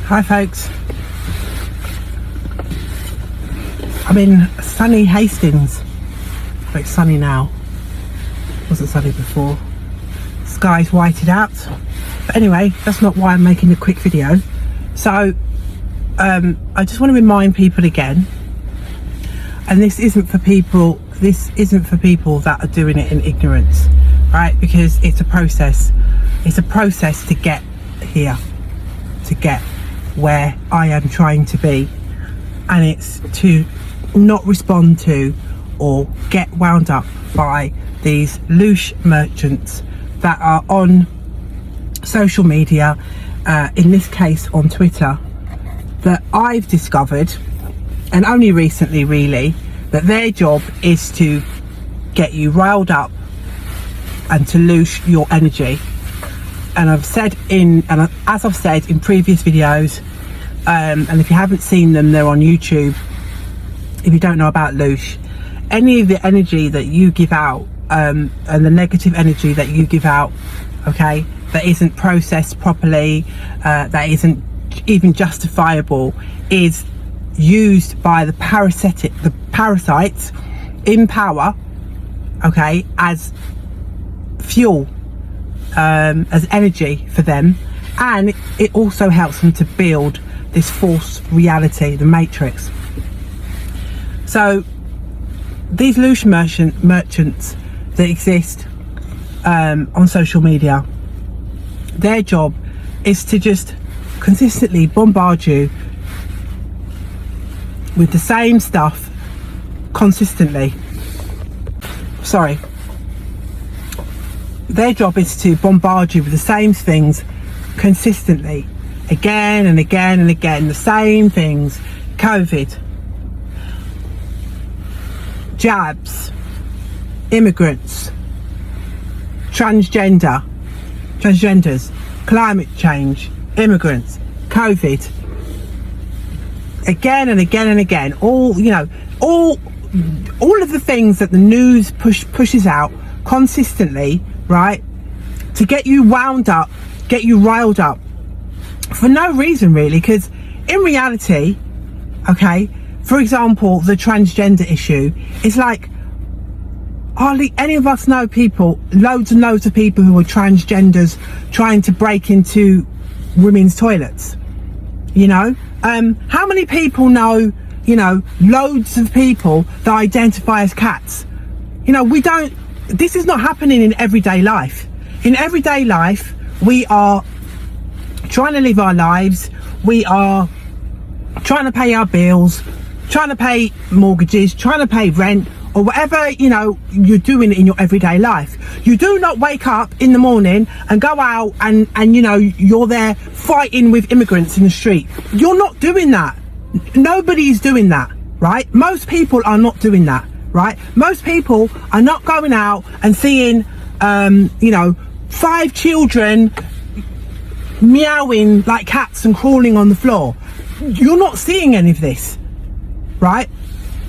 Hi folks, I'm in sunny Hastings, but it's sunny now. It wasn't sunny before. Sky's whited out, but anyway, that's not why I'm making a quick video. So I just want to remind people again, and this isn't for people that are doing it in ignorance, right? Because it's a process to get here, to get where I am trying to be, and it's to not respond to or get wound up by these Loosh merchants that are on social media, in this case on Twitter, that I've discovered, and only recently really, that their job is to get you riled up and to loosh your energy. And as I've said in previous videos, and if you haven't seen them, they're on YouTube. If you don't know about Loosh, any of the energy that you give out, and the negative energy that you give out, okay, that isn't processed properly, that isn't even justifiable, is used by the parasites in power, okay, as fuel, as energy for them, and it also helps them to build this false reality, the matrix. So these Loosh merchants that exist on social media, their job is to just consistently bombard you with the same stuff consistently. Their job is to bombard you with the same things consistently, again and again and again, the same things. COVID, jabs, immigrants, transgenders, climate change, immigrants, COVID, again and again and again. All of the things that the news pushes out consistently, right, to get you wound up, get you riled up for no reason really. Because in reality, okay, for example, the transgender issue, it's like hardly any of us know people, loads and loads of people who are transgenders trying to break into women's toilets, you know. How many people know, you know, loads of people that identify as cats? You know, this is not happening in everyday life. In everyday life, we are trying to live our lives, we are trying to pay our bills, trying to pay mortgages, trying to pay rent, or whatever, you know, you're doing in your everyday life. You do not wake up in the morning and go out and you know, you're there fighting with immigrants in the street. You're not doing that. Nobody's doing that, right? Most people are not doing that, right? Most people are not going out and seeing, you know, 5 children meowing like cats and crawling on the floor. You're not seeing any of this, right?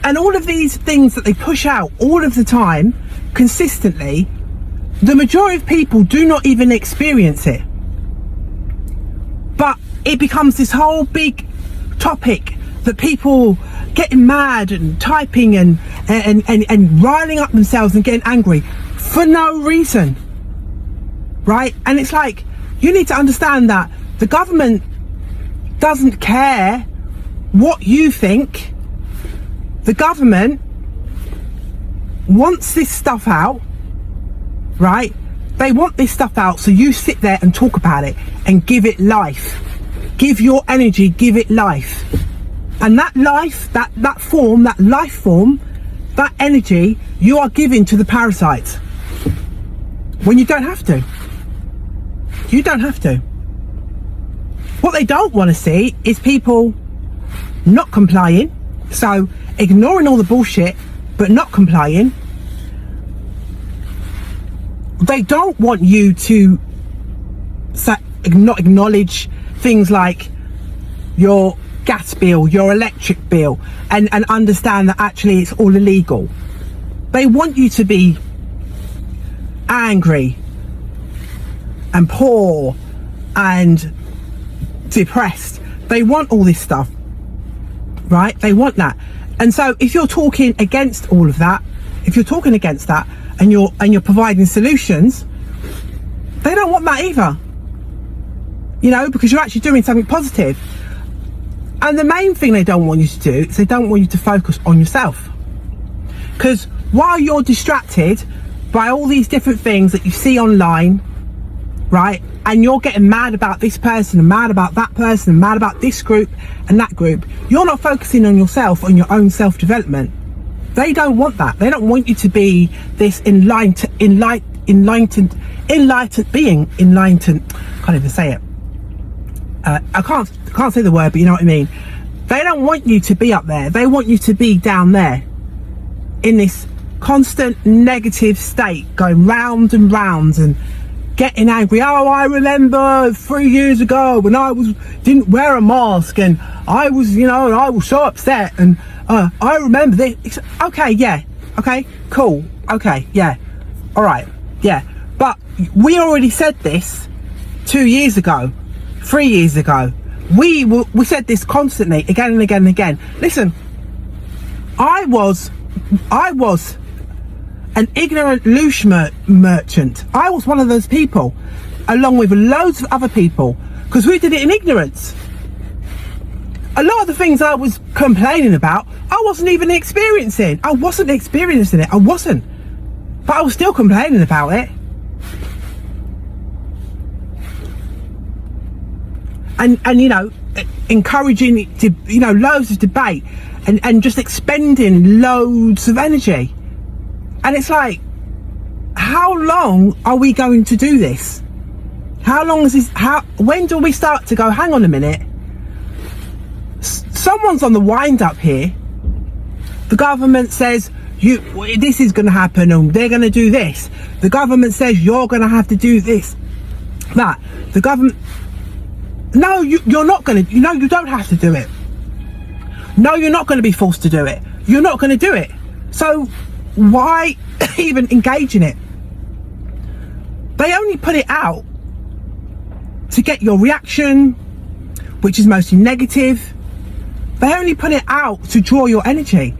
And all of these things that they push out all of the time, consistently, the majority of people do not even experience it. But it becomes this whole big topic that people getting mad and typing and riling up themselves and getting angry for no reason, right? And it's like, you need to understand that the government doesn't care what you think. The government wants this stuff out, right? They want this stuff out so you sit there and talk about it and give it life. Give your energy, give it life. And that life, that form, that life form, that energy, you are giving to the parasites when you don't have to. You don't have to. What they don't want to see is people not complying. So ignoring all the bullshit but not complying. They don't want you to not acknowledge things like your gas bill, your electric bill, and understand that actually it's all illegal. They want you to be angry and poor and depressed They want all this stuff, right? They want that. And so if you're talking against all of that, if you're talking against that and you're providing solutions, they don't want that either, you know, because you're actually doing something positive. And the main thing they don't want you to do is they don't want you to focus on yourself, because while you're distracted by all these different things that you see online, right, and you're getting mad about this person and mad about that person and mad about this group and that group, you're not focusing on yourself, on your own self-development. They don't want that. They don't want you to be this enlightened being. Can't even say it. I can't say the word, but you know what I mean. They don't want you to be up there. They want you to be down there in this constant negative state, going round and round and getting angry. Oh, I remember 3 years ago when I didn't wear a mask and I was, you know, I was so upset, and I remember this. Okay, yeah, okay, cool, okay, yeah, all right, yeah. But we already said this 2 years ago, 3 years ago. We said this constantly, again and again and again. Listen, I was an ignorant Loosh merchant. I was one of those people, along with loads of other people, because we did it in ignorance. A lot of the things I was complaining about, I wasn't even experiencing. I wasn't experiencing it. I wasn't. But I was still complaining about it. And you know, encouraging it to, you know, loads of debate and just expending loads of energy. And it's like, how long are we going to do this? How long is this? When do we start to go, hang on a minute, someone's on the wind up here. The government says this is going to happen and they're going to do this. The government says you're going to have to do this, that. The government, no, you're not going to, you don't have to do it. No, you're not going to be forced to do it. You're not going to do it. So why even engage in it? They only put it out to get your reaction, which is mostly negative. They only put it out to draw your energy,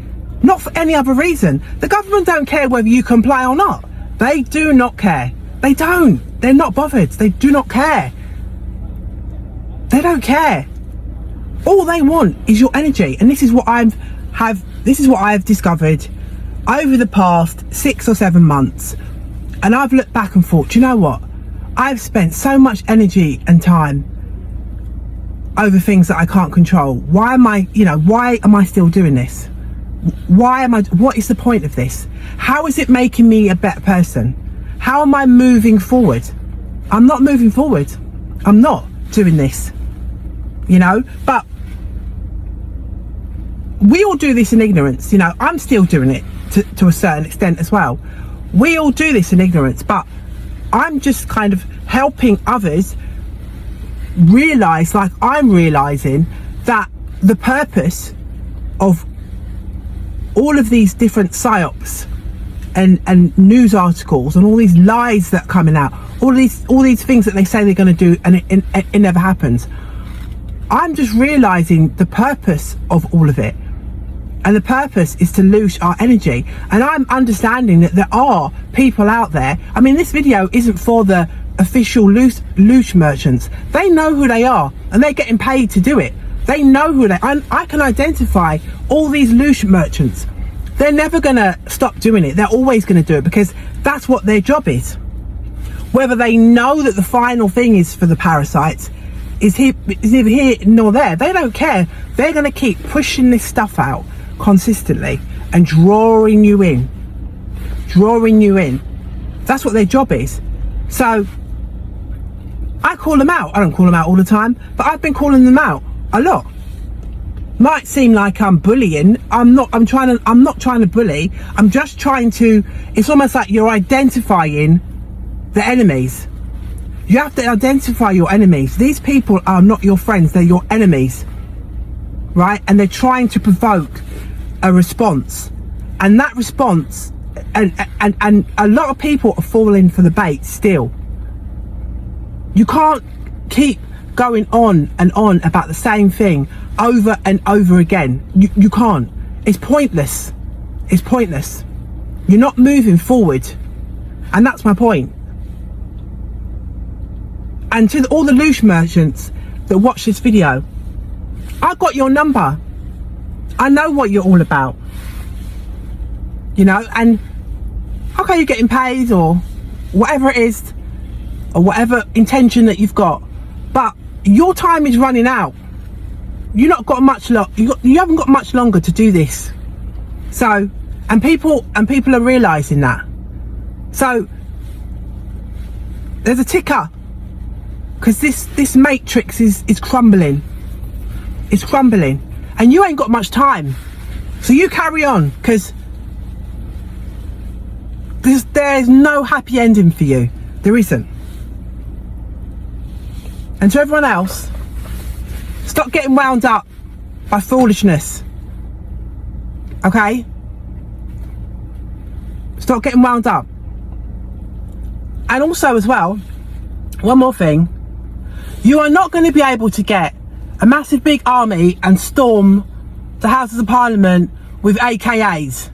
not for any other reason. The government don't care whether you comply or not. They do not care. They don't. They're not bothered. They do not care. They don't care. All they want is your energy. And this is what I've discovered over the past 6 or 7 months. And I've looked back and thought, do you know what? I've spent so much energy and time over things that I can't control. Why am I still doing this? What is the point of this? How is it making me a better person? How am I moving forward? I'm not moving forward. I'm not doing this, you know, but we all do this in ignorance. You know, I'm still doing it to a certain extent as well. We all do this in ignorance, but I'm just kind of helping others realize, like I'm realizing, that the purpose of all of these different psyops and news articles and all these lies that are coming out, all these things that they say they're going to do, and it never happens. I'm just realizing the purpose of all of it, and the purpose is to loosh our energy. And I'm understanding that there are people out there. I mean, this video isn't for the official Loosh merchants. They know who they are, and they're getting paid to do it. They know who they are. I can identify all these Loosh merchants. They're never gonna stop doing it. They're always gonna do it, because that's what their job is. Whether they know that the final thing is for the parasites is neither here nor there. They don't care. They're gonna keep pushing this stuff out consistently and drawing you in. That's what their job is. So I call them out. I don't call them out all the time, but I've been calling them out a lot. Might seem like I'm bullying. I'm not trying to bully. I'm just trying to, it's almost like you're identifying the enemies. You have to identify your enemies. These people are not your friends, they're your enemies, right? And they're trying to provoke a response, and that response, and a lot of people are falling for the bait still. You can't keep going on and on about the same thing over and over again. You can't. It's pointless. It's pointless. You're not moving forward, and that's my point. And to all the Loosh merchants that watch this video, I got your number. I know what you're all about, you know. And okay, you're getting paid or whatever it is, or whatever intention that you've got, but your time is running out. You not got much you haven't got much longer to do this. So, and people are realizing that. So there's a ticker, because this matrix is crumbling. It's crumbling, and you ain't got much time. So you carry on, because there's no happy ending for you. There isn't. And to everyone else, stop getting wound up by foolishness. Okay? Stop getting wound up. And also as well, one more thing. You are not going to be able to get a massive big army and storm the Houses of Parliament with AKAs.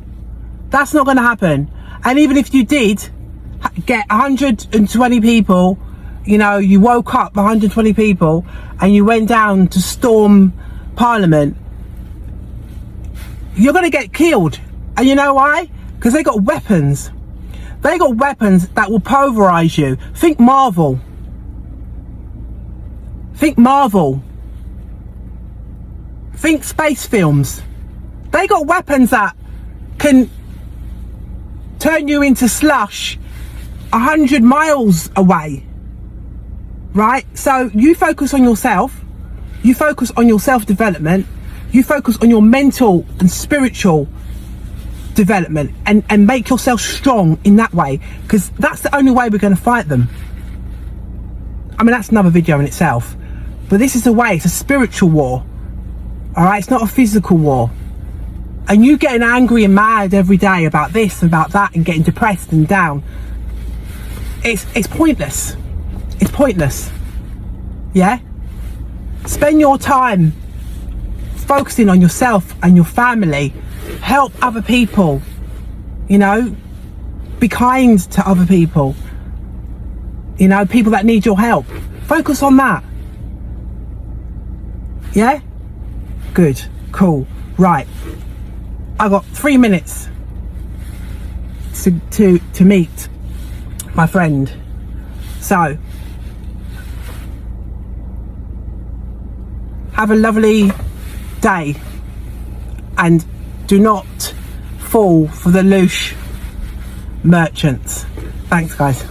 That's not going to happen. And even if you did get 120 people, you know, you woke up 120 people and you went down to storm Parliament, you're going to get killed. And you know why? Because they got weapons. They got weapons that will pulverize you. Think Marvel. Think Marvel. Think space films. They got weapons that can turn you into slush 100 miles away. Right? So you focus on yourself. You focus on your self-development. You focus on your mental and spiritual development, and make yourself strong in that way, because that's the only way we're going to fight them. I mean, that's another video in itself, but this is a way. It's a spiritual war. All right? It's not a physical war. And you getting angry and mad every day about this and about that and getting depressed and down, it's pointless. It's pointless. Yeah? Spend your time focusing on yourself and your family. Help other people. You know? Be kind to other people. You know, people that need your help. Focus on that. Yeah? Good. Cool. Right. I got 3 minutes to meet my friend. So have a lovely day, and do not fall for the Loosh merchants. Thanks, guys.